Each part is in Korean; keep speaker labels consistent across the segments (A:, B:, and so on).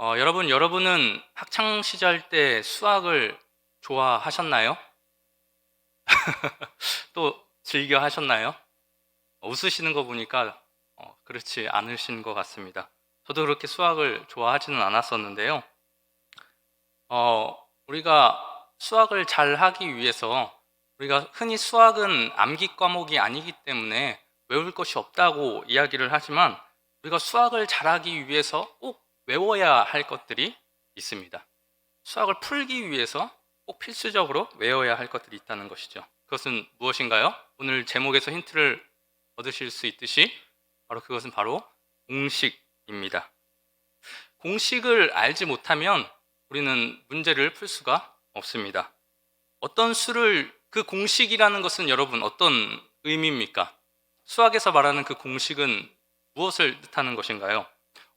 A: 여러분은 학창 시절 때 수학을 좋아하셨나요? 또 즐겨 하셨나요? 웃으시는 거 보니까 그렇지 않으신 것 같습니다. 저도 그렇게 수학을 좋아하지는 않았었는데요. 우리가 수학을 잘 하기 위해서 우리가 흔히 수학은 암기 과목이 아니기 때문에 외울 것이 없다고 이야기를 하지만 우리가 수학을 잘하기 위해서 꼭 외워야 할 것들이 있습니다. 수학을 풀기 위해서 꼭 필수적으로 외워야 할 것들이 있다는 것이죠. 그것은 무엇인가요? 오늘 제목에서 힌트를 얻으실 수 있듯이 그것은 바로 공식입니다. 공식을 알지 못하면 우리는 문제를 풀 수가 없습니다. 어떤 수를, 그 공식이라는 것은 여러분 어떤 의미입니까? 수학에서 말하는 그 공식은 무엇을 뜻하는 것인가요?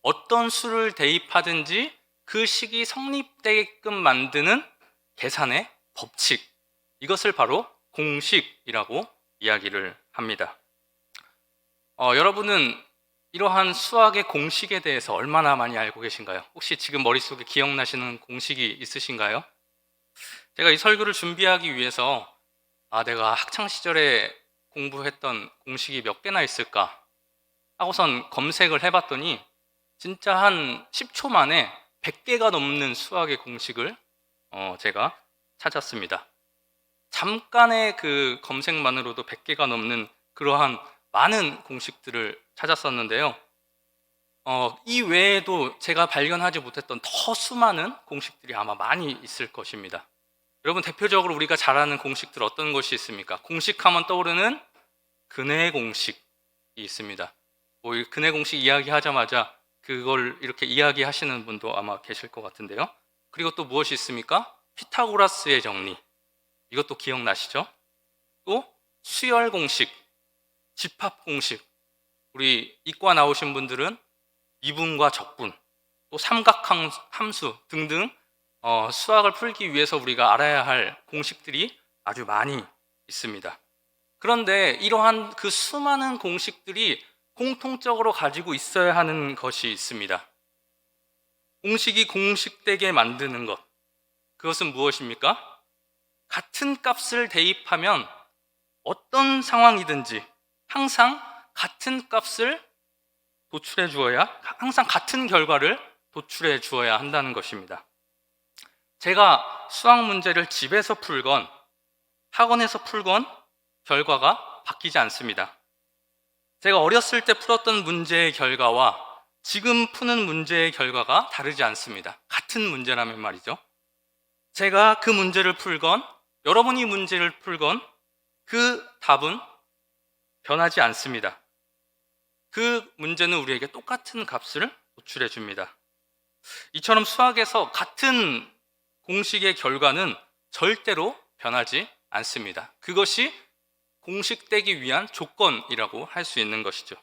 A: 어떤 수를 대입하든지 그 식이 성립되게끔 만드는 계산의 법칙, 이것을 바로 공식이라고 이야기를 합니다. 여러분은 이러한 수학의 공식에 대해서 얼마나 많이 알고 계신가요? 혹시 지금 머릿속에 기억나시는 공식이 있으신가요? 제가 이 설교를 준비하기 위해서 내가 학창 시절에 공부했던 공식이 몇 개나 있을까 하고선 검색을 해봤더니 진짜 한 10초 만에 100개가 넘는 수학의 공식을 제가 찾았습니다. 잠깐의 그 검색만으로도 100개가 넘는 그러한 많은 공식들을 찾았었는데요. 이 외에도 제가 발견하지 못했던 더 수많은 공식들이 아마 많이 있을 것입니다. 여러분, 대표적으로 우리가 잘 아는 공식들 어떤 것이 있습니까? 공식하면 떠오르는 근해 공식이 있습니다. 근해 공식 이야기하자마자 그걸 이렇게 이야기하시는 분도 아마 계실 것 같은데요. 그리고 또 무엇이 있습니까? 피타고라스의 정리, 이것도 기억나시죠? 또 수열 공식, 집합 공식, 우리 이과 나오신 분들은 미분과 적분, 또 삼각함수 등등 수학을 풀기 위해서 우리가 알아야 할 공식들이 아주 많이 있습니다. 그런데 이러한 그 수많은 공식들이 공통적으로 가지고 있어야 하는 것이 있습니다. 공식이 공식되게 만드는 것, 그것은 무엇입니까? 같은 값을 대입하면 어떤 상황이든지 항상 같은 값을 도출해 주어야, 항상 같은 결과를 도출해 주어야 한다는 것입니다. 제가 수학 문제를 집에서 풀건 학원에서 풀건 결과가 바뀌지 않습니다. 제가 어렸을 때 풀었던 문제의 결과와 지금 푸는 문제의 결과가 다르지 않습니다. 같은 문제라면 말이죠. 제가 그 문제를 풀건 여러분이 문제를 풀건 그 답은 변하지 않습니다. 그 문제는 우리에게 똑같은 값을 도출해 줍니다. 이처럼 수학에서 같은 공식의 결과는 절대로 변하지 않습니다. 그것이 공식되기 위한 조건이라고 할 수 있는 것이죠.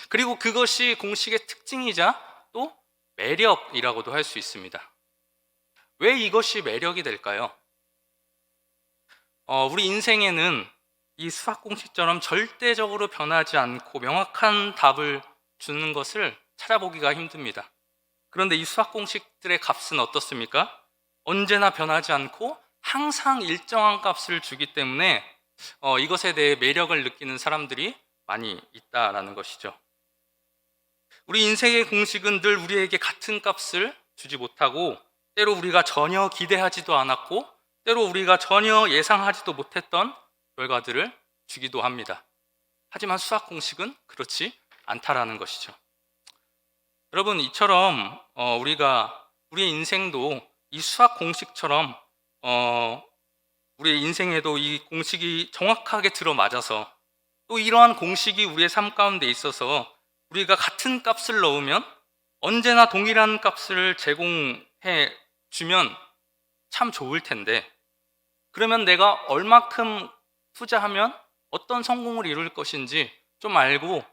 A: 그리고 그것이 공식의 특징이자 또 매력이라고도 할 수 있습니다. 왜 이것이 매력이 될까요? 우리 인생에는 이 수학 공식처럼 절대적으로 변하지 않고 명확한 답을 주는 것을 찾아보기가 힘듭니다. 그런데 이 수학 공식들의 값은 어떻습니까? 언제나 변하지 않고 항상 일정한 값을 주기 때문에 이것에 대해 매력을 느끼는 사람들이 많이 있다라는 것이죠. 우리 인생의 공식은 늘 우리에게 같은 값을 주지 못하고 때로 우리가 전혀 기대하지도 않았고 때로 우리가 전혀 예상하지도 못했던 결과들을 주기도 합니다. 하지만 수학 공식은 그렇지 않다라는 것이죠. 여러분, 이처럼 우리의 인생도 이 수학 공식처럼 우리의 인생에도 이 공식이 정확하게 들어맞아서 또 이러한 공식이 우리의 삶 가운데 있어서 우리가 같은 값을 넣으면 언제나 동일한 값을 제공해 주면 참 좋을 텐데, 그러면 내가 얼마큼 투자하면 어떤 성공을 이룰 것인지 좀 알고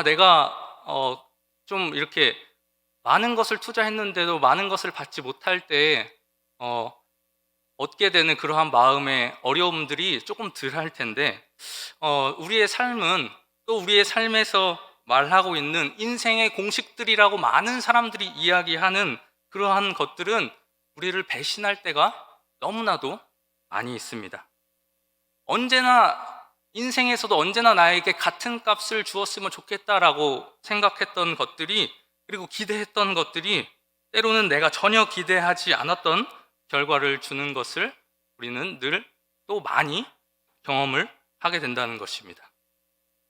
A: 내가 좀 이렇게 많은 것을 투자했는데도 많은 것을 받지 못할 때 얻게 되는 그러한 마음의 어려움들이 조금 덜 할 텐데, 우리의 삶은 또 우리의 삶에서 말하고 있는 인생의 공식들이라고 많은 사람들이 이야기하는 그러한 것들은 우리를 배신할 때가 너무나도 많이 있습니다. 인생에서도 언제나 나에게 같은 값을 주었으면 좋겠다라고 생각했던 것들이, 그리고 기대했던 것들이 때로는 내가 전혀 기대하지 않았던 결과를 주는 것을 우리는 늘 또 많이 경험을 하게 된다는 것입니다.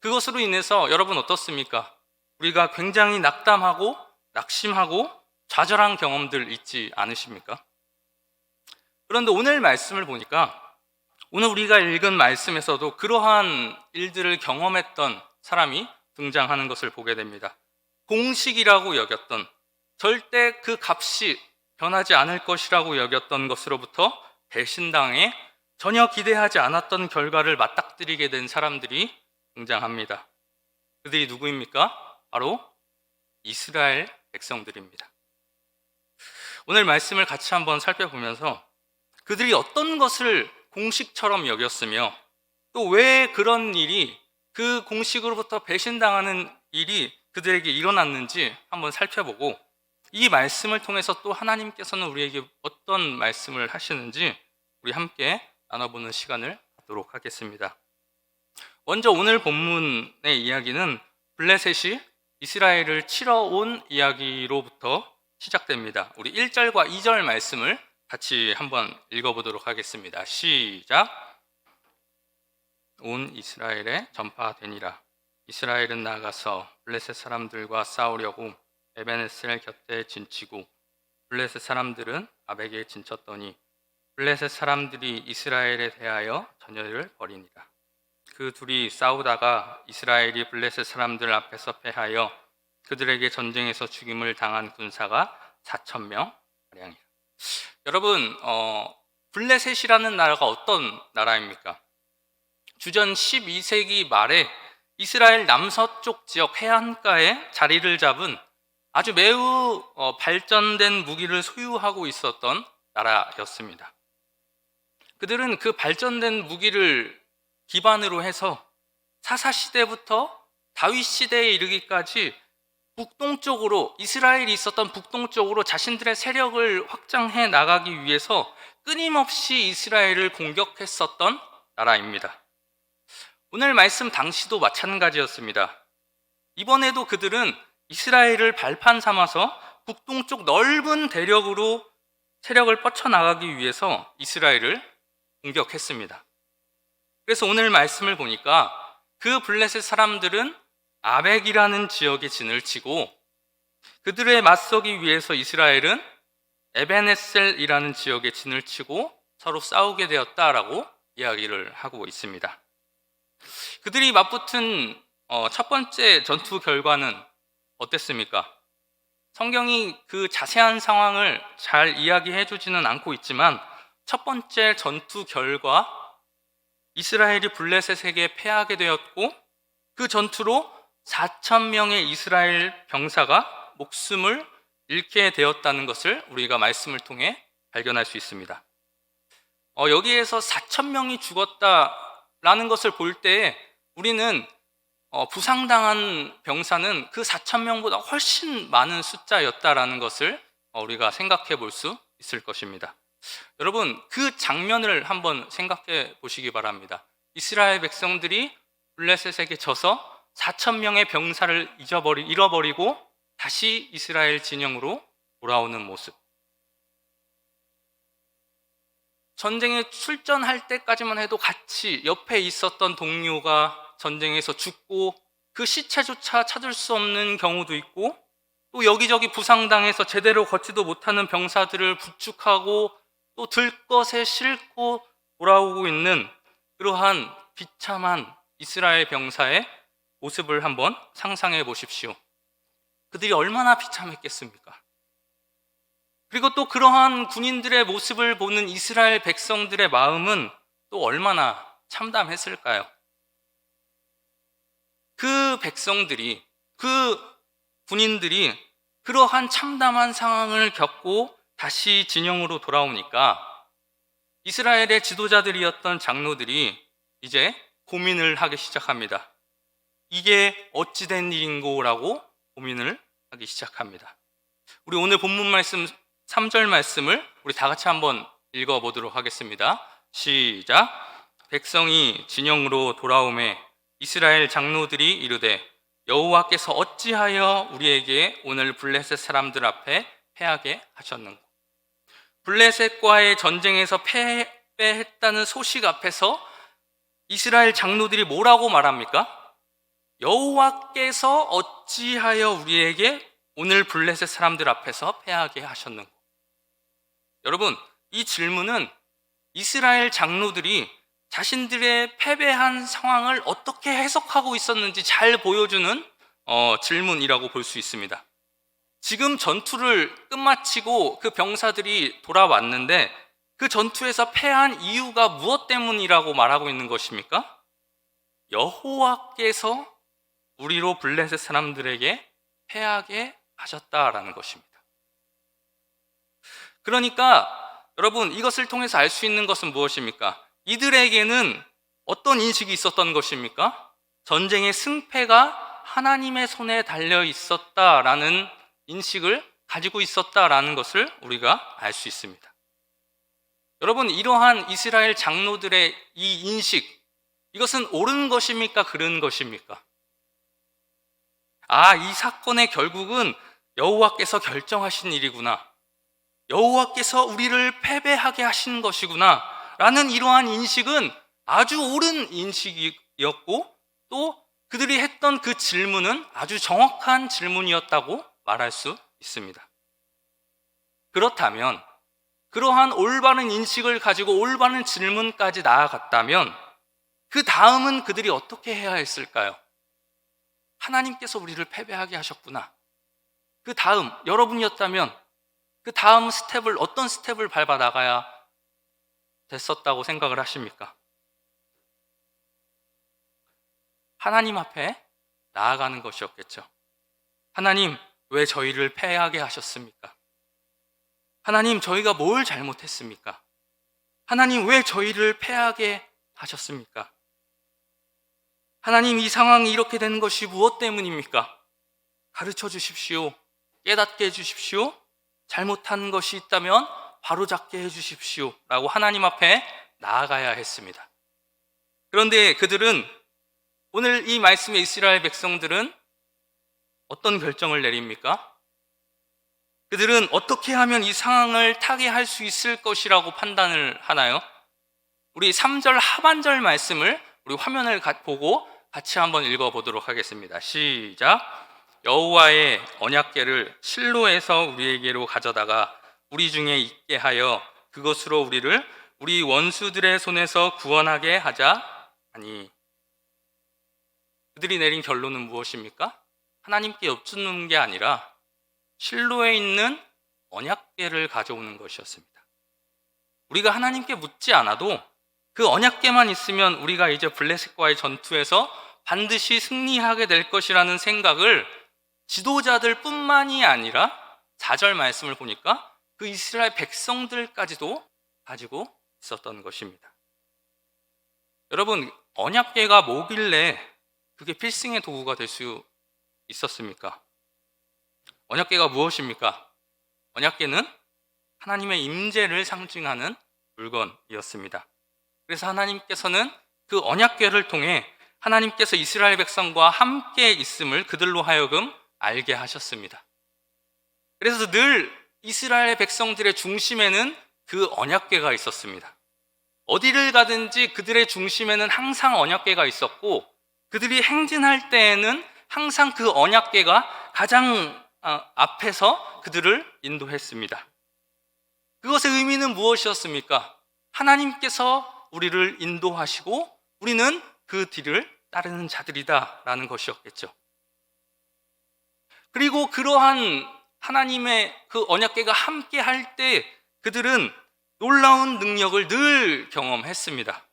A: 그것으로 인해서 여러분 어떻습니까? 우리가 굉장히 낙담하고 낙심하고 좌절한 경험들 있지 않으십니까? 그런데 오늘 말씀을 보니까 오늘 우리가 읽은 말씀에서도 그러한 일들을 경험했던 사람이 등장하는 것을 보게 됩니다. 공식이라고 여겼던, 절대 그 값이 변하지 않을 것이라고 여겼던 것으로부터 배신당해 전혀 기대하지 않았던 결과를 맞닥뜨리게 된 사람들이 등장합니다. 그들이 누구입니까? 바로 이스라엘 백성들입니다. 오늘 말씀을 같이 한번 살펴보면서 그들이 어떤 것을 공식처럼 여겼으며 또 왜 그런 일이, 그 공식으로부터 배신당하는 일이 그들에게 일어났는지 한번 살펴보고, 이 말씀을 통해서 또 하나님께서는 우리에게 어떤 말씀을 하시는지 우리 함께 나눠보는 시간을 갖도록 하겠습니다. 먼저 오늘 본문의 이야기는 블레셋이 이스라엘을 치러 온 이야기로부터 시작됩니다. 우리 1절과 2절 말씀을 같이 한번 읽어보도록 하겠습니다. 시작. 온 이스라엘에 전파되니라. 이스라엘은 나가서 블레셋 사람들과 싸우려고 에베네셀 곁에 진치고 블레셋 사람들은 아벡에 진쳤더니 블레셋 사람들이 이스라엘에 대하여 전열을 벌이니라. 그 둘이 싸우다가 이스라엘이 블레셋 사람들 앞에서 패하여 그들에게 전쟁에서 죽임을 당한 군사가 4,000명 가량이라. 여러분, 블레셋이라는 나라가 어떤 나라입니까? 주전 12세기 말에 이스라엘 남서쪽 지역 해안가에 자리를 잡은 아주 매우 발전된 무기를 소유하고 있었던 나라였습니다. 그들은 그 발전된 무기를 기반으로 해서 사사시대부터 다윗시대에 이르기까지 북동쪽으로, 이스라엘이 있었던 북동쪽으로 자신들의 세력을 확장해 나가기 위해서 끊임없이 이스라엘을 공격했었던 나라입니다. 오늘 말씀 당시도 마찬가지였습니다. 이번에도 그들은 이스라엘을 발판 삼아서 북동쪽 넓은 대륙으로 세력을 뻗쳐나가기 위해서 이스라엘을 공격했습니다. 그래서 오늘 말씀을 보니까 그 블레셋 사람들은 아벡이라는 지역에 진을 치고 그들에 맞서기 위해서 이스라엘은 에베네셀이라는 지역에 진을 치고 서로 싸우게 되었다라고 이야기를 하고 있습니다. 그들이 맞붙은 첫 번째 전투 결과는 어땠습니까? 성경이 그 자세한 상황을 잘 이야기해 주지는 않고 있지만 첫 번째 전투 결과, 이스라엘이 블레셋에게 패하게 되었고 그 전투로 4,000명의 이스라엘 병사가 목숨을 잃게 되었다는 것을 우리가 말씀을 통해 발견할 수 있습니다. 여기에서 4,000명이 죽었다라는 것을 볼 때 우리는 부상당한 병사는 그 4,000명보다 훨씬 많은 숫자였다라는 것을 우리가 생각해 볼 수 있을 것입니다. 여러분, 그 장면을 한번 생각해 보시기 바랍니다. 이스라엘 백성들이 블레셋에게 져서 4,000명의 병사를 잃어버리고 다시 이스라엘 진영으로 돌아오는 모습. 전쟁에 출전할 때까지만 해도 같이 옆에 있었던 동료가 전쟁에서 죽고 그 시체조차 찾을 수 없는 경우도 있고, 또 여기저기 부상당해서 제대로 걷지도 못하는 병사들을 부축하고 또 들것에 싣고 돌아오고 있는 그러한 비참한 이스라엘 병사의 모습을 한번 상상해 보십시오. 그들이 얼마나 비참했겠습니까? 그리고 또 그러한 군인들의 모습을 보는 이스라엘 백성들의 마음은 또 얼마나 참담했을까요? 그 백성들이, 그 군인들이 그러한 참담한 상황을 겪고 다시 진영으로 돌아오니까 이스라엘의 지도자들이었던 장로들이 이제 고민을 하기 시작합니다. 이게 어찌 된 일인고라고 고민을 하기 시작합니다. 우리 오늘 본문 말씀 3절 말씀을 우리 다 같이 한번 읽어보도록 하겠습니다. 시작. 백성이 진영으로 돌아오매 이스라엘 장로들이 이르되 여호와께서 어찌하여 우리에게 오늘 블레셋 사람들 앞에 패하게 하셨는고. 블레셋과의 전쟁에서 패배했다는 소식 앞에서 이스라엘 장로들이 뭐라고 말합니까? 여호와께서 어찌하여 우리에게 오늘 블레셋 사람들 앞에서 패하게 하셨는고. 여러분, 이 질문은 이스라엘 장로들이 자신들의 패배한 상황을 어떻게 해석하고 있었는지 잘 보여주는 질문이라고 볼 수 있습니다. 지금 전투를 끝마치고 그 병사들이 돌아왔는데 그 전투에서 패한 이유가 무엇 때문이라고 말하고 있는 것입니까? 여호와께서 우리로 블레셋 사람들에게 패하게 하셨다라는 것입니다. 그러니까 여러분, 이것을 통해서 알 수 있는 것은 무엇입니까? 이들에게는 어떤 인식이 있었던 것입니까? 전쟁의 승패가 하나님의 손에 달려 있었다라는 인식을 가지고 있었다라는 것을 우리가 알 수 있습니다. 여러분, 이러한 이스라엘 장로들의 이 인식, 이것은 옳은 것입니까? 그른 것입니까? 이 사건의 결국은 여호와께서 결정하신 일이구나, 여호와께서 우리를 패배하게 하신 것이구나 라는 이러한 인식은 아주 옳은 인식이었고, 또 그들이 했던 그 질문은 아주 정확한 질문이었다고 말할 수 있습니다. 그렇다면 그러한 올바른 인식을 가지고 올바른 질문까지 나아갔다면 그 다음은 그들이 어떻게 해야 했을까요? 하나님께서 우리를 패배하게 하셨구나. 그 다음, 여러분이었다면 그 다음 스텝을, 어떤 스텝을 밟아 나가야 됐었다고 생각을 하십니까? 하나님 앞에 나아가는 것이었겠죠. 하나님, 왜 저희를 패하게 하셨습니까? 하나님, 저희가 뭘 잘못했습니까? 하나님, 왜 저희를 패하게 하셨습니까? 하나님, 이 상황이 이렇게 된 것이 무엇 때문입니까? 가르쳐 주십시오. 깨닫게 해주십시오. 잘못한 것이 있다면 바로잡게 해주십시오 라고 하나님 앞에 나아가야 했습니다. 그런데 그들은, 오늘 이 말씀의 이스라엘 백성들은 어떤 결정을 내립니까? 그들은 어떻게 하면 이 상황을 타개할 수 있을 것이라고 판단을 하나요? 우리 3절 하반절 말씀을 우리 화면을 보고 같이 한번 읽어보도록 하겠습니다. 시작. 여호와의 언약궤를 실로에서 우리에게로 가져다가 우리 중에 있게 하여 그것으로 우리를 우리 원수들의 손에서 구원하게 하자 하니. 그들이 내린 결론은 무엇입니까? 하나님께 엽주는 게 아니라 실로에 있는 언약궤를 가져오는 것이었습니다. 우리가 하나님께 묻지 않아도 그 언약궤만 있으면 우리가 이제 블레셋과의 전투에서 반드시 승리하게 될 것이라는 생각을 지도자들 뿐만이 아니라 4절 말씀을 보니까 그 이스라엘 백성들까지도 가지고 있었던 것입니다. 여러분, 언약궤가 뭐길래 그게 필승의 도구가 될 수 있었습니까? 언약궤가 무엇입니까? 언약궤는 하나님의 임재를 상징하는 물건이었습니다. 그래서 하나님께서는 그 언약궤를 통해 하나님께서 이스라엘 백성과 함께 있음을 그들로 하여금 알게 하셨습니다. 그래서 늘 이스라엘 백성들의 중심에는 그 언약궤가 있었습니다. 어디를 가든지 그들의 중심에는 항상 언약궤가 있었고, 그들이 행진할 때에는 항상 그 언약궤가 가장 앞에서 그들을 인도했습니다. 그것의 의미는 무엇이었습니까? 하나님께서 우리를 인도하시고 우리는 그 뒤를 따르는 자들이다 라는 것이었겠죠. 그리고 그러한 하나님의 그 언약궤가 함께 할 때 그들은 놀라운 능력을 늘 경험했습니다.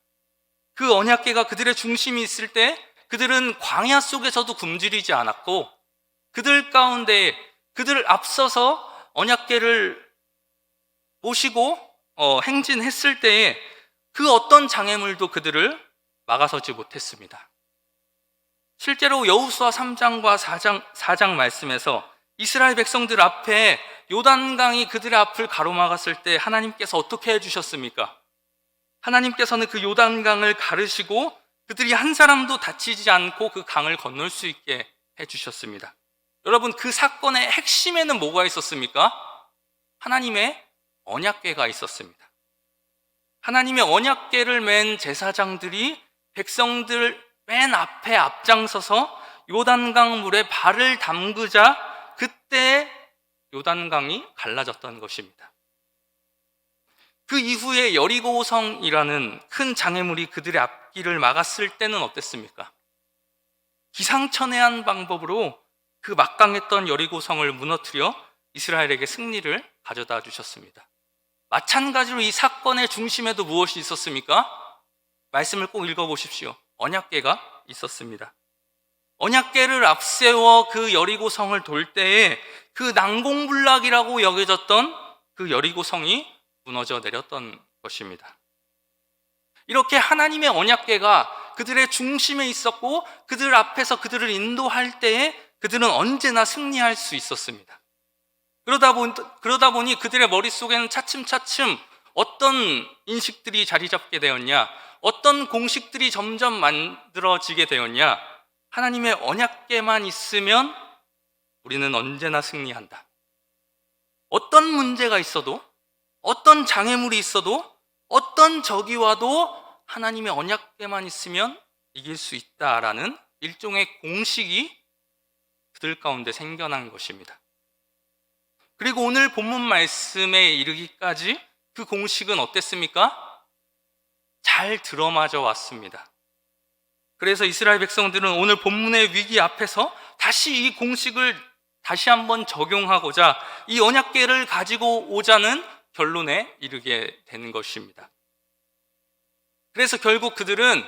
A: 그 언약궤가 그들의 중심이 있을 때 그들은 광야 속에서도 굶주리지 않았고, 그들 가운데 그들을 앞서서 언약궤를 모시고 행진했을 때에 그 어떤 장애물도 그들을 막아서지 못했습니다. 실제로 여호수아 3장과 4장 말씀에서 이스라엘 백성들 앞에 요단강이 그들의 앞을 가로막았을 때 하나님께서 어떻게 해주셨습니까? 하나님께서는 그 요단강을 가르시고 그들이 한 사람도 다치지 않고 그 강을 건널 수 있게 해주셨습니다. 여러분, 그 사건의 핵심에는 뭐가 있었습니까? 하나님의 언약궤가 있었습니다. 하나님의 언약궤를 맨 제사장들이 백성들 맨 앞에 앞장서서 요단강 물에 발을 담그자 그때 요단강이 갈라졌던 것입니다. 그 이후에 여리고성이라는 큰 장애물이 그들의 앞길을 막았을 때는 어땠습니까? 기상천외한 방법으로 그 막강했던 여리고성을 무너뜨려 이스라엘에게 승리를 가져다 주셨습니다. 마찬가지로 이 사건의 중심에도 무엇이 있었습니까? 말씀을 꼭 읽어보십시오. 언약궤가 있었습니다. 언약궤를 앞세워 그 여리고성을 돌 때에 그 난공불락이라고 여겨졌던 그 여리고성이 무너져 내렸던 것입니다. 이렇게 하나님의 언약궤가 그들의 중심에 있었고 그들 앞에서 그들을 인도할 때에 그들은 언제나 승리할 수 있었습니다. 그러다 보니 그들의 머릿속에는 차츰차츰 어떤 인식들이 자리 잡게 되었냐, 어떤 공식들이 점점 만들어지게 되었냐, 하나님의 언약궤만 있으면 우리는 언제나 승리한다. 어떤 문제가 있어도, 어떤 장애물이 있어도, 어떤 적이 와도 하나님의 언약궤만 있으면 이길 수 있다라는 일종의 공식이 그들 가운데 생겨난 것입니다. 그리고 오늘 본문 말씀에 이르기까지 그 공식은 어땠습니까? 잘 들어맞아 왔습니다. 그래서 이스라엘 백성들은 오늘 본문의 위기 앞에서 다시 이 공식을 다시 한번 적용하고자 이 언약궤를 가지고 오자는 결론에 이르게 되는 것입니다. 그래서 결국 그들은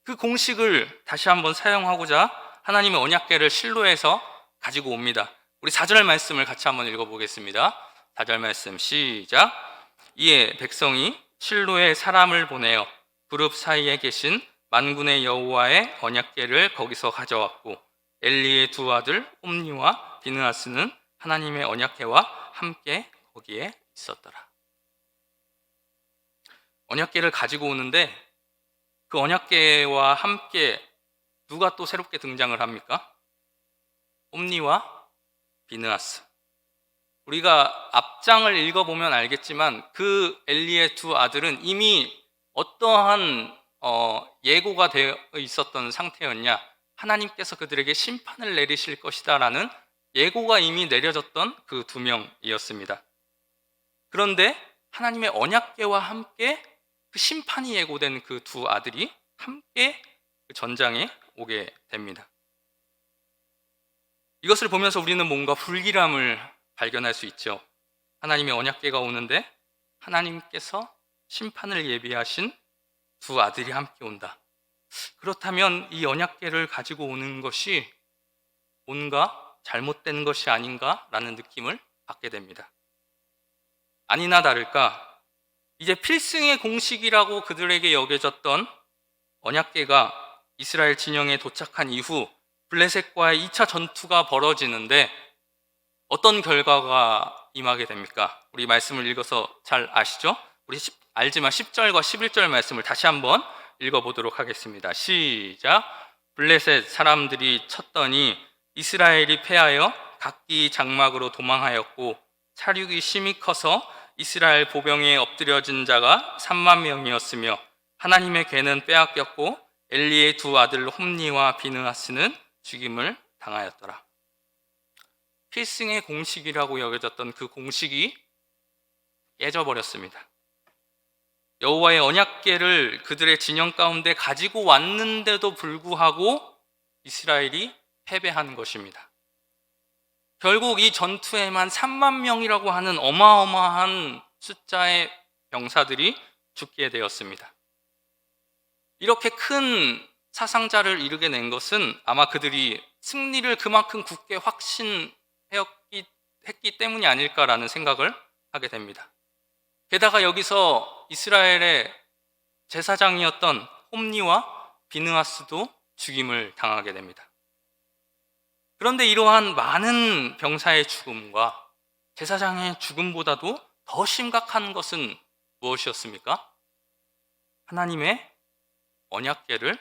A: 그 공식을 다시 한번 사용하고자 하나님의 언약궤를 실로에서 가지고 옵니다. 우리 4절 말씀을 같이 한번 읽어보겠습니다. 4절 말씀 시작. 이에 백성이 실로에 사람을 보내어 그룹 사이에 계신 만군의 여호와의 언약궤를 거기서 가져왔고 엘리의 두 아들 홈니와 비느하스는 하나님의 언약궤와 함께 거기에 있었더라. 언약궤를 가지고 오는데 그 언약궤와 함께 누가 또 새롭게 등장을 합니까? 홈니와 비느하스. 우리가 앞장을 읽어보면 알겠지만 그 엘리의 두 아들은 이미 어떠한 예고가 되어 있었던 상태였냐, 하나님께서 그들에게 심판을 내리실 것이다 라는 예고가 이미 내려졌던 그 두 명이었습니다. 그런데 하나님의 언약궤와 함께 그 심판이 예고된 그 두 아들이 함께 그 전장에 오게 됩니다. 이것을 보면서 우리는 뭔가 불길함을 발견할 수 있죠. 하나님의 언약궤가 오는데 하나님께서 심판을 예비하신 두 아들이 함께 온다. 그렇다면 이 언약궤를 가지고 오는 것이 뭔가 잘못된 것이 아닌가라는 느낌을 받게 됩니다. 아니나 다를까 이제 필승의 공식이라고 그들에게 여겨졌던 언약궤가 이스라엘 진영에 도착한 이후 블레셋과의 2차 전투가 벌어지는데 어떤 결과가 임하게 됩니까? 우리 말씀을 읽어서 잘 아시죠? 우리 알지만 10절과 11절 말씀을 다시 한번 읽어보도록 하겠습니다. 시작. 블레셋 사람들이 쳤더니 이스라엘이 패하여 각기 장막으로 도망하였고 사륙이 심히 커서 이스라엘 보병에 엎드려진 자가 3만 명이었으며 하나님의 궤는 빼앗겼고 엘리의 두 아들 홈니와 비느하스는 죽임을 당하였더라. 필승의 공식이라고 여겨졌던 그 공식이 깨져버렸습니다. 여호와의 언약궤를 그들의 진영 가운데 가지고 왔는데도 불구하고 이스라엘이 패배한 것입니다. 결국 이 전투에만 3만 명이라고 하는 어마어마한 숫자의 병사들이 죽게 되었습니다. 이렇게 큰 사상자를 이루게 낸 것은 아마 그들이 승리를 그만큼 굳게 확신했기 때문이 아닐까라는 생각을 하게 됩니다. 게다가 여기서 이스라엘의 제사장이었던 홈니와 비느하스도 죽임을 당하게 됩니다. 그런데 이러한 많은 병사의 죽음과 제사장의 죽음보다도 더 심각한 것은 무엇이었습니까? 하나님의 언약궤를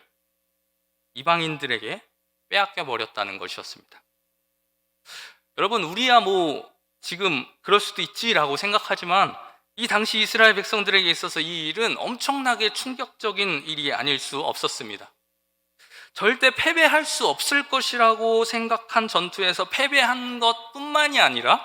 A: 이방인들에게 빼앗겨 버렸다는 것이었습니다. 여러분, 우리야 지금 그럴 수도 있지라고 생각하지만 이 당시 이스라엘 백성들에게 있어서 이 일은 엄청나게 충격적인 일이 아닐 수 없었습니다. 절대 패배할 수 없을 것이라고 생각한 전투에서 패배한 것뿐만이 아니라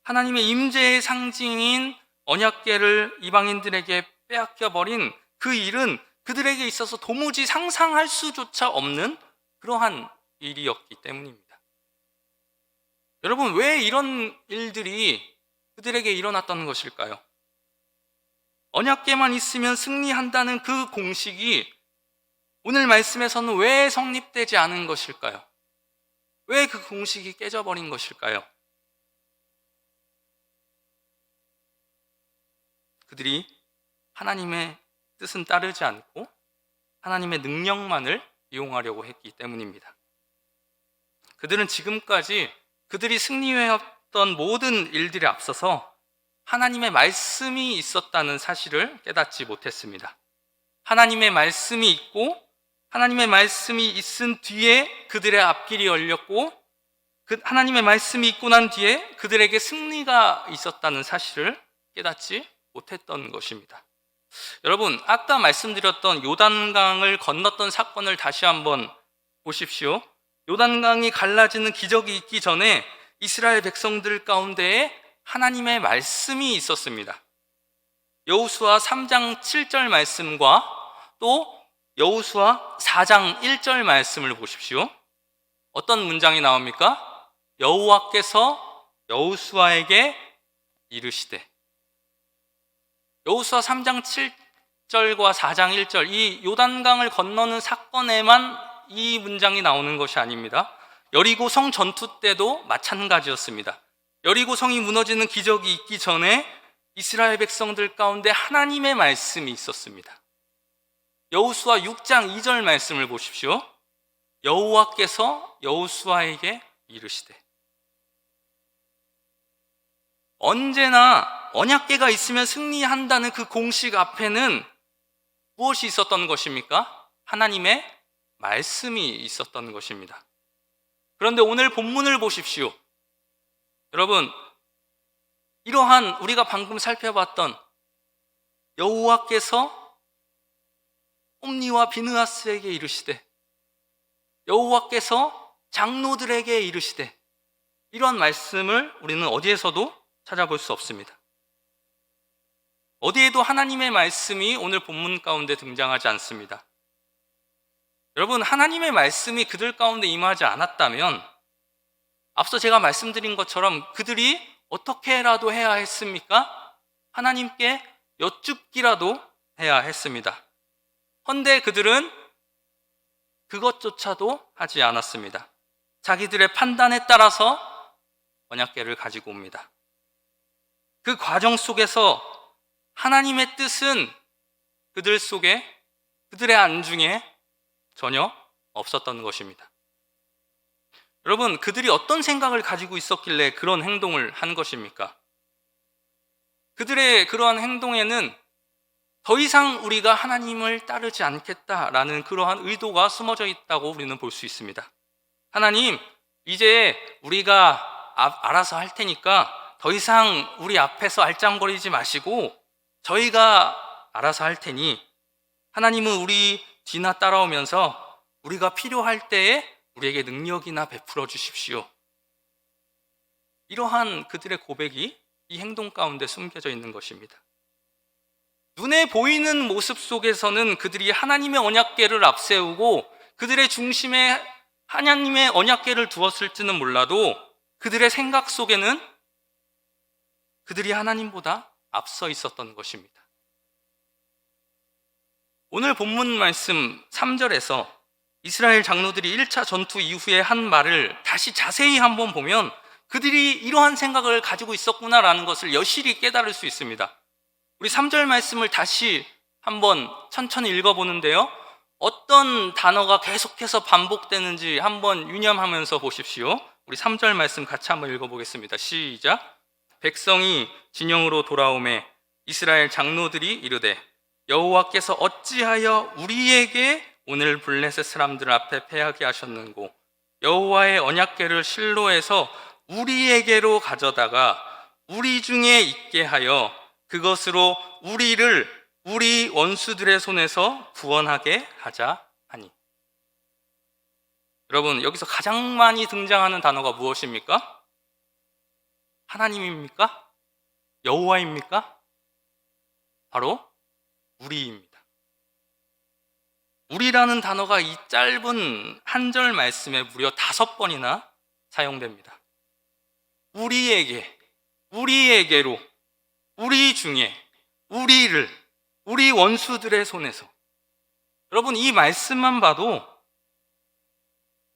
A: 하나님의 임재의 상징인 언약궤를 이방인들에게 빼앗겨 버린 그 일은 그들에게 있어서 도무지 상상할 수조차 없는 그러한 일이었기 때문입니다. 여러분, 왜 이런 일들이 그들에게 일어났던 것일까요? 언약궤만 있으면 승리한다는 그 공식이 오늘 말씀에서는 왜 성립되지 않은 것일까요? 왜 그 공식이 깨져버린 것일까요? 그들이 하나님의 뜻은 따르지 않고 하나님의 능력만을 이용하려고 했기 때문입니다. 그들은 지금까지 그들이 승리해왔던 모든 일들에 앞서서 하나님의 말씀이 있었다는 사실을 깨닫지 못했습니다. 하나님의 말씀이 있고 하나님의 말씀이 있은 뒤에 그들의 앞길이 열렸고 하나님의 말씀이 있고 난 뒤에 그들에게 승리가 있었다는 사실을 깨닫지 못했던 것입니다. 여러분, 아까 말씀드렸던 요단강을 건넜던 사건을 다시 한번 보십시오. 요단강이 갈라지는 기적이 있기 전에 이스라엘 백성들 가운데에 하나님의 말씀이 있었습니다. 여호수아 3장 7절 말씀과 또 여호수아 4장 1절 말씀을 보십시오. 어떤 문장이 나옵니까? 여호와께서 여호수아에게 이르시되. 여호수아 3장 7절과 4장 1절, 이 요단강을 건너는 사건에만 이 문장이 나오는 것이 아닙니다. 여리고 성 전투 때도 마찬가지였습니다. 여리고 성이 무너지는 기적이 있기 전에 이스라엘 백성들 가운데 하나님의 말씀이 있었습니다. 여호수아 6장 2절 말씀을 보십시오. 여호와께서 여호수아에게 이르시되. 언제나 언약궤가 있으면 승리한다는 그 공식 앞에는 무엇이 있었던 것입니까? 하나님의 말씀이 있었던 것입니다. 그런데 오늘 본문을 보십시오. 여러분, 이러한 우리가 방금 살펴봤던 여호와께서 옴니와 비느하스에게 이르시되, 여호와께서 장로들에게 이르시되, 이러한 말씀을 우리는 어디에서도 찾아볼 수 없습니다. 어디에도 하나님의 말씀이 오늘 본문 가운데 등장하지 않습니다. 여러분, 하나님의 말씀이 그들 가운데 임하지 않았다면 앞서 제가 말씀드린 것처럼 그들이 어떻게라도 해야 했습니까? 하나님께 여쭙기라도 해야 했습니다. 헌데 그들은 그것조차도 하지 않았습니다. 자기들의 판단에 따라서 언약궤를 가지고 옵니다. 그 과정 속에서 하나님의 뜻은 그들 속에, 그들의 안중에 전혀 없었던 것입니다. 여러분, 그들이 어떤 생각을 가지고 있었길래 그런 행동을 한 것입니까? 그들의 그러한 행동에는 더 이상 우리가 하나님을 따르지 않겠다라는 그러한 의도가 숨어져 있다고 우리는 볼 수 있습니다. 하나님, 이제 우리가 알아서 할 테니까 더 이상 우리 앞에서 알짱거리지 마시고 저희가 알아서 할 테니 하나님은 우리 뒤나 따라오면서 우리가 필요할 때에 우리에게 능력이나 베풀어 주십시오. 이러한 그들의 고백이 이 행동 가운데 숨겨져 있는 것입니다. 눈에 보이는 모습 속에서는 그들이 하나님의 언약궤를 앞세우고 그들의 중심에 하나님의 언약궤를 두었을지는 몰라도 그들의 생각 속에는 그들이 하나님보다 앞서 있었던 것입니다. 오늘 본문 말씀 3절에서 이스라엘 장로들이 1차 전투 이후에 한 말을 다시 자세히 한번 보면 그들이 이러한 생각을 가지고 있었구나라는 것을 여실히 깨달을 수 있습니다. 우리 3절 말씀을 다시 한번 천천히 읽어보는데요. 어떤 단어가 계속해서 반복되는지 한번 유념하면서 보십시오. 우리 3절 말씀 같이 한번 읽어보겠습니다. 시작. 백성이 진영으로 돌아오매 이스라엘 장로들이 이르되 여호와께서 어찌하여 우리에게 오늘 블레셋 사람들 앞에 패하게 하셨는고 여호와의 언약궤를 실로에서 우리에게로 가져다가 우리 중에 있게 하여 그것으로 우리를 우리 원수들의 손에서 구원하게 하자 하니. 여러분, 여기서 가장 많이 등장하는 단어가 무엇입니까? 하나님입니까? 여호와입니까? 바로 우리입니다. 우리라는 단어가 이 짧은 한 절 말씀에 무려 5번이나 사용됩니다. 우리에게, 우리에게로, 우리 중에, 우리를, 우리 원수들의 손에서. 여러분, 이 말씀만 봐도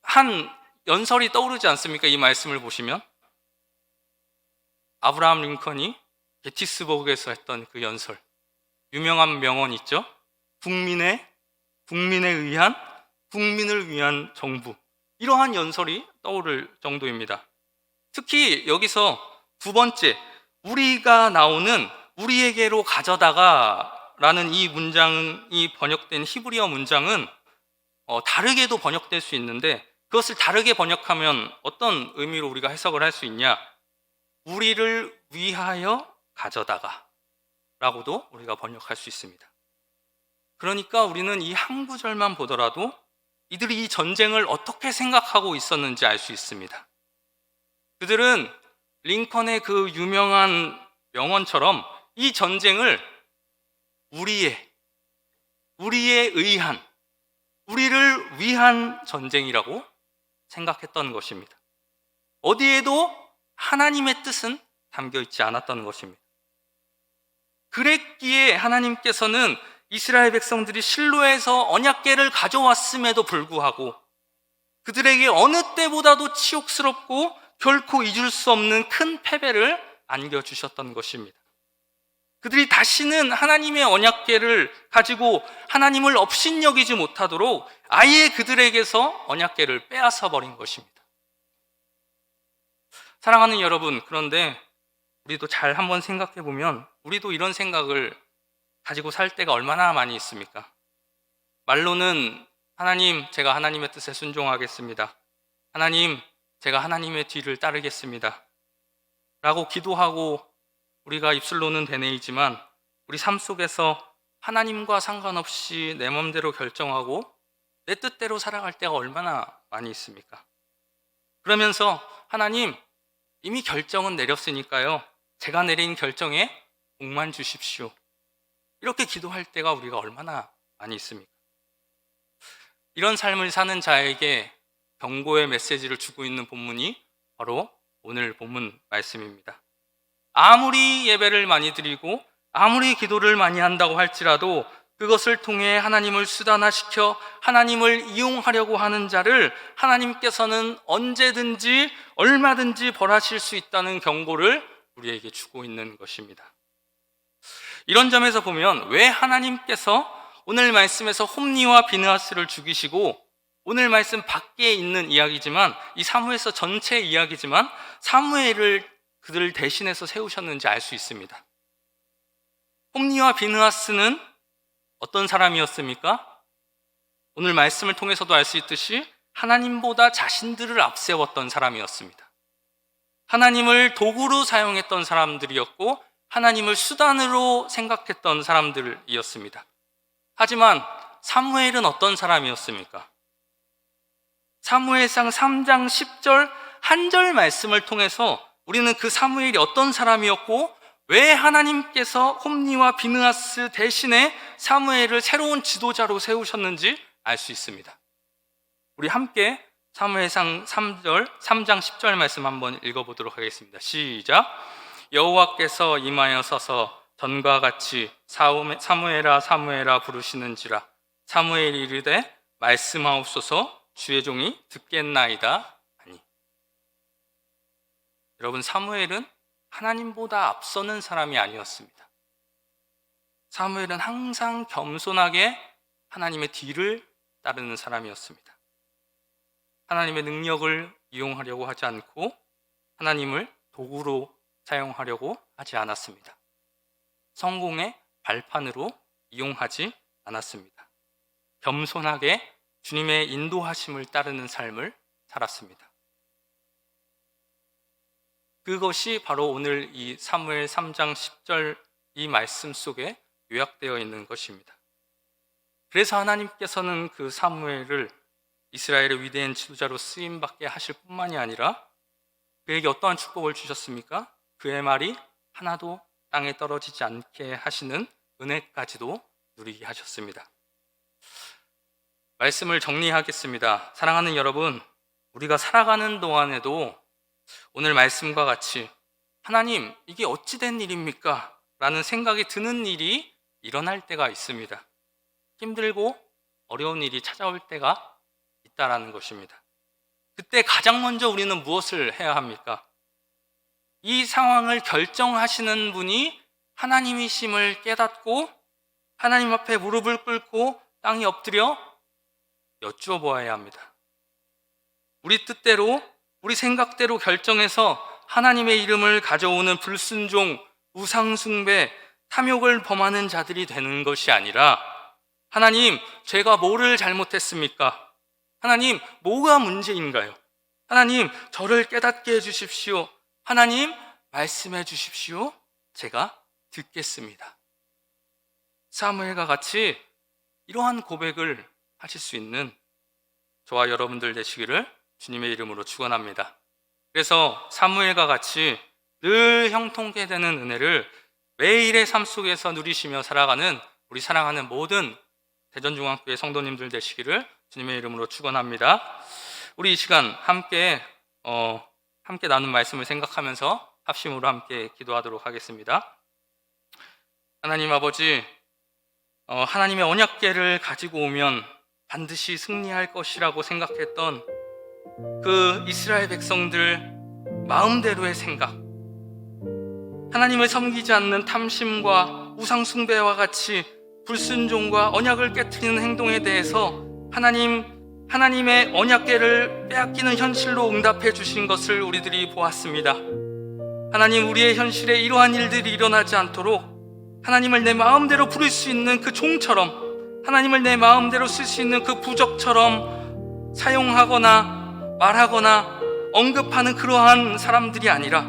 A: 한 연설이 떠오르지 않습니까? 이 말씀을 보시면 아브라함 링컨이 게티스버그에서 했던 그 연설, 유명한 명언 있죠? 국민에 의한, 국민을 위한 정부. 이러한 연설이 떠오를 정도입니다. 특히 여기서 두 번째, 우리가 나오는 우리에게로 가져다가 라는 이 문장이 번역된 히브리어 문장은 다르게도 번역될 수 있는데, 그것을 다르게 번역하면 어떤 의미로 우리가 해석을 할 수 있냐? 우리를 위하여 가져다가 라고도 우리가 번역할 수 있습니다. 그러니까 우리는 이 한 구절만 보더라도 이들이 이 전쟁을 어떻게 생각하고 있었는지 알 수 있습니다. 그들은 링컨의 그 유명한 명언처럼 이 전쟁을 우리에 의한, 우리를 위한 전쟁이라고 생각했던 것입니다. 어디에도 하나님의 뜻은 담겨 있지 않았던 것입니다. 그랬기에 하나님께서는 이스라엘 백성들이 실로에서 언약궤를 가져왔음에도 불구하고 그들에게 어느 때보다도 치욕스럽고 결코 잊을 수 없는 큰 패배를 안겨주셨던 것입니다. 그들이 다시는 하나님의 언약궤를 가지고 하나님을 업신여기지 못하도록 아예 그들에게서 언약궤를 빼앗아 버린 것입니다. 사랑하는 여러분, 그런데 우리도 잘 한번 생각해 보면 우리도 이런 생각을 가지고 살 때가 얼마나 많이 있습니까? 말로는 하나님, 제가 하나님의 뜻에 순종하겠습니다. 하나님, 제가 하나님의 뒤를 따르겠습니다. 라고 기도하고 우리가 입술로는 되뇌이지만 우리 삶 속에서 하나님과 상관없이 내 마음대로 결정하고 내 뜻대로 살아갈 때가 얼마나 많이 있습니까? 그러면서 하나님, 이미 결정은 내렸으니까요, 제가 내린 결정에 복만 주십시오. 이렇게 기도할 때가 우리가 얼마나 많이 있습니까? 이런 삶을 사는 자에게 경고의 메시지를 주고 있는 본문이 바로 오늘 본문 말씀입니다. 아무리 예배를 많이 드리고 아무리 기도를 많이 한다고 할지라도 그것을 통해 하나님을 수단화시켜 하나님을 이용하려고 하는 자를 하나님께서는 언제든지 얼마든지 벌하실 수 있다는 경고를 우리에게 주고 있는 것입니다. 이런 점에서 보면 왜 하나님께서 오늘 말씀에서 홈니와 비느하스를 죽이시고, 오늘 말씀 밖에 있는 이야기지만 이 사무엘서 전체 이야기지만 사무엘을 그들을 대신해서 세우셨는지 알 수 있습니다. 홈니와 비느하스는 어떤 사람이었습니까? 오늘 말씀을 통해서도 알 수 있듯이 하나님보다 자신들을 앞세웠던 사람이었습니다. 하나님을 도구로 사용했던 사람들이었고 하나님을 수단으로 생각했던 사람들이었습니다. 하지만 사무엘은 어떤 사람이었습니까? 사무엘상 3장 10절 한 절 말씀을 통해서 우리는 그 사무엘이 어떤 사람이었고 왜 하나님께서 홈니와 비느하스 대신에 사무엘을 새로운 지도자로 세우셨는지 알 수 있습니다. 우리 함께 사무엘상 3장 10절 말씀 한번 읽어보도록 하겠습니다. 시작. 여호와께서 임하여 서서 전과 같이 사무엘아 사무엘아 부르시는지라. 사무엘이 이르되 말씀하옵소서, 주의 종이 듣겠나이다 하니. 여러분, 사무엘은 하나님보다 앞서는 사람이 아니었습니다. 사무엘은 항상 겸손하게 하나님의 뒤를 따르는 사람이었습니다. 하나님의 능력을 이용하려고 하지 않고 하나님을 도구로 사용하려고 하지 않았습니다. 성공의 발판으로 이용하지 않았습니다. 겸손하게 주님의 인도하심을 따르는 삶을 살았습니다. 그것이 바로 오늘 이 사무엘 3장 10절 이 말씀 속에 요약되어 있는 것입니다. 그래서 하나님께서는 그 사무엘을 이스라엘의 위대한 지도자로 쓰임받게 하실 뿐만이 아니라 그에게 어떠한 축복을 주셨습니까? 그의 말이 하나도 땅에 떨어지지 않게 하시는 은혜까지도 누리게 하셨습니다. 말씀을 정리하겠습니다. 사랑하는 여러분, 우리가 살아가는 동안에도 오늘 말씀과 같이 하나님, 이게 어찌 된 일입니까? 라는 생각이 드는 일이 일어날 때가 있습니다. 힘들고 어려운 일이 찾아올 때가 있다라는 것입니다. 그때 가장 먼저 우리는 무엇을 해야 합니까? 이 상황을 결정하시는 분이 하나님이심을 깨닫고 하나님 앞에 무릎을 꿇고 땅에 엎드려 여쭈어 보아야 합니다. 우리 뜻대로, 우리 생각대로 결정해서 하나님의 이름을 가져오는 불순종, 우상숭배, 탐욕을 범하는 자들이 되는 것이 아니라 하나님, 제가 뭐를 잘못했습니까? 하나님, 뭐가 문제인가요? 하나님, 저를 깨닫게 해주십시오. 하나님, 말씀해 주십시오. 제가 듣겠습니다. 사무엘과 같이 이러한 고백을 하실 수 있는 저와 여러분들 되시기를 주님의 이름으로 축원합니다. 그래서 사무엘과 같이 늘 형통케 되는 은혜를 매일의 삶 속에서 누리시며 살아가는 우리 사랑하는 모든 대전중앙교회 성도님들 되시기를 주님의 이름으로 축원합니다. 우리 이 시간 함께 나눈 말씀을 생각하면서 합심으로 함께 기도하도록 하겠습니다. 하나님 아버지, 하나님의 언약궤를 가지고 오면 반드시 승리할 것이라고 생각했던 그 이스라엘 백성들 마음대로의 생각, 하나님을 섬기지 않는 탐심과 우상숭배와 같이 불순종과 언약을 깨트리는 행동에 대해서 하나님의 언약궤를 빼앗기는 현실로 응답해 주신 것을 우리들이 보았습니다. 하나님, 우리의 현실에 이러한 일들이 일어나지 않도록 하나님을 내 마음대로 부를 수 있는 그 종처럼, 하나님을 내 마음대로 쓸 수 있는 그 부적처럼 사용하거나 말하거나 언급하는 그러한 사람들이 아니라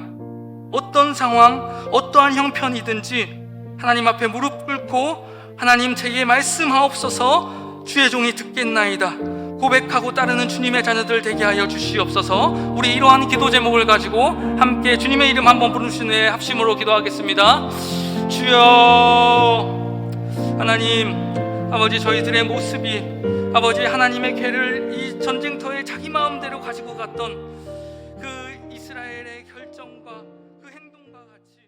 A: 어떤 상황, 어떠한 형편이든지 하나님 앞에 무릎 꿇고 하나님, 제게 말씀하옵소서, 주의 종이 듣겠나이다 고백하고 따르는 주님의 자녀들 되게 하여 주시옵소서. 우리 이러한 기도 제목을 가지고 함께 주님의 이름 한번 부르신 후에 합심으로 기도하겠습니다. 주여, 하나님 아버지, 저희들의 모습이 아버지 하나님의 궤를 이 전쟁터에 자기 마음대로 가지고 갔던 그 이스라엘의 결정과 그 행동과 같이